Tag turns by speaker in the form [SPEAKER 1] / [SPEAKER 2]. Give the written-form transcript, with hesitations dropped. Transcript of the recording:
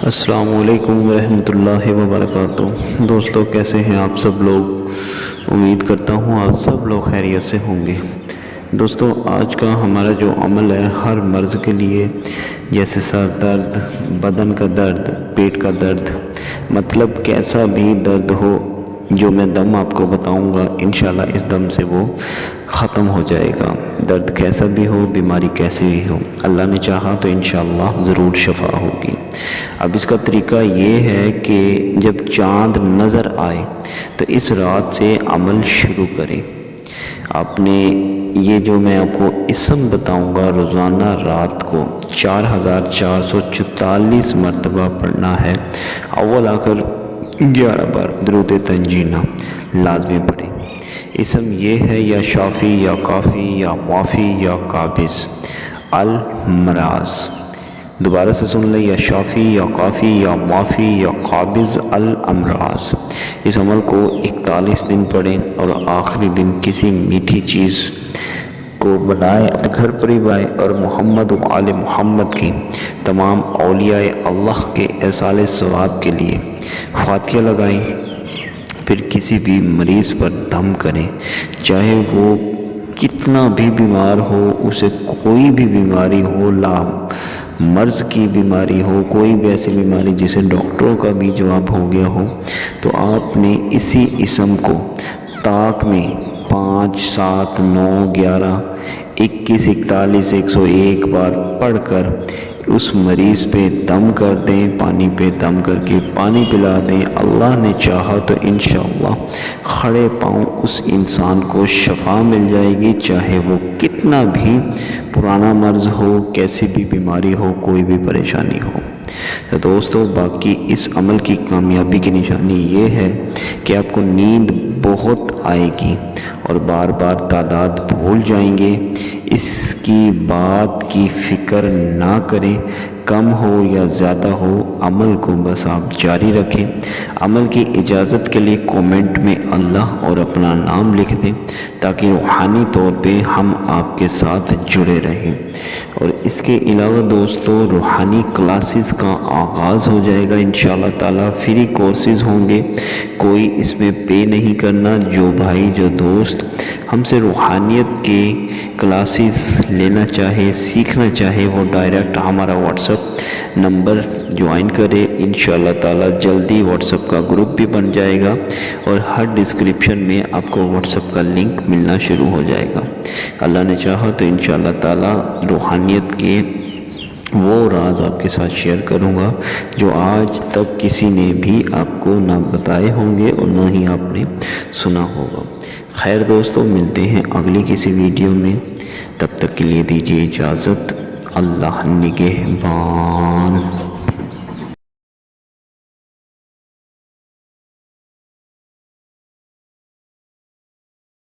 [SPEAKER 1] السلام علیکم ورحمۃ اللہ وبرکاتہ۔ دوستو کیسے ہیں آپ سب لوگ؟ امید کرتا ہوں آپ سب لوگ خیریت سے ہوں گے۔ دوستو آج کا ہمارا جو عمل ہے ہر مرض کے لیے، جیسے سر درد، بدن کا درد، پیٹ کا درد، مطلب کیسا بھی درد ہو، جو میں دم آپ کو بتاؤں گا انشاءاللہ اس دم سے وہ ختم ہو جائے گا۔ درد کیسا بھی ہو، بیماری کیسی بھی ہو، اللہ نے چاہا تو انشاءاللہ ضرور شفا ہوگی۔ اب اس کا طریقہ یہ ہے کہ جب چاند نظر آئے تو اس رات سے عمل شروع کریں۔ آپ نے یہ جو میں آپ کو اسم بتاؤں گا روزانہ رات کو 4444 مرتبہ پڑھنا ہے۔ اول آخر 11 بار درود تنجینہ لازمی پڑھیں۔ اسم یہ ہے یا شافی یا کافی یا معافی یا قابض الامراض۔ دوبارہ سے سن لیں، یا شافی یا کافی یا معافی یا قابض الامراض۔ اس عمل کو 41 دن پڑھیں اور آخری دن کسی میٹھی چیز کو بنائیں، گھر پر ہی بنائیں اور محمد و آل محمد کی تمام اولیاء اللہ کے ایصال ثواب کے لیے فاتحہ لگائیں۔ پھر کسی بھی مریض پر دم کریں، چاہے وہ کتنا بھی بیمار ہو، اسے کوئی بھی بیماری ہو، مرض کی بیماری ہو، کوئی بھی ایسی بیماری جسے ڈاکٹروں کا بھی جواب ہو گیا ہو، تو آپ نے اسی اسم کو طاق میں 5 7 9 11 21 41 101 بار پڑھ کر اس مریض پہ دم کر دیں، پانی پہ دم کر کے پانی پلا دیں۔ اللہ نے چاہا تو انشاءاللہ کھڑے پاؤں اس انسان کو شفا مل جائے گی، چاہے وہ کتنا بھی پرانا مرض ہو، کیسی بھی بیماری ہو، کوئی بھی پریشانی ہو۔ تو دوستو باقی اس عمل کی کامیابی کی نشانی یہ ہے کہ آپ کو نیند بہت آئے گی اور بار بار تعداد بھول جائیں گے۔ اس کی بات کی فکر نہ کریں، کم ہو یا زیادہ ہو، عمل کو بس آپ جاری رکھیں۔ عمل کی اجازت کے لیے کومنٹ میں اللہ اور اپنا نام لکھ دیں تاکہ روحانی طور پہ ہم آپ کے ساتھ جڑے رہیں۔ اور اس کے علاوہ دوستو روحانی کلاسز کا آغاز ہو جائے گا انشاءاللہ تعالی۔ فری کورسز ہوں گے، کوئی اس میں پے نہیں کرنا۔ جو بھائی جو دوست ہم سے روحانیت کے کلاسز لینا چاہے، سیکھنا چاہے، وہ ڈائریکٹ ہمارا واٹس اپ نمبر جوائن کرے۔ انشاءاللہ تعالی جلدی واٹس اپ کا گروپ بھی بن جائے گا اور ہر ڈسکرپشن میں آپ کو واٹس اپ کا لنک ملنا شروع ہو جائے گا۔ اللہ نے چاہا تو انشاءاللہ تعالی روحانیت کے وہ راز آپ کے ساتھ شیئر کروں گا جو آج تک کسی نے بھی آپ کو نہ بتائے ہوں گے اور نہ ہی آپ نے سنا ہوگا۔ خیر دوستو، ملتے ہیں اگلی کسی ویڈیو میں، تب تک کے لیے دیجیے اجازت۔ اللہ نگہبان۔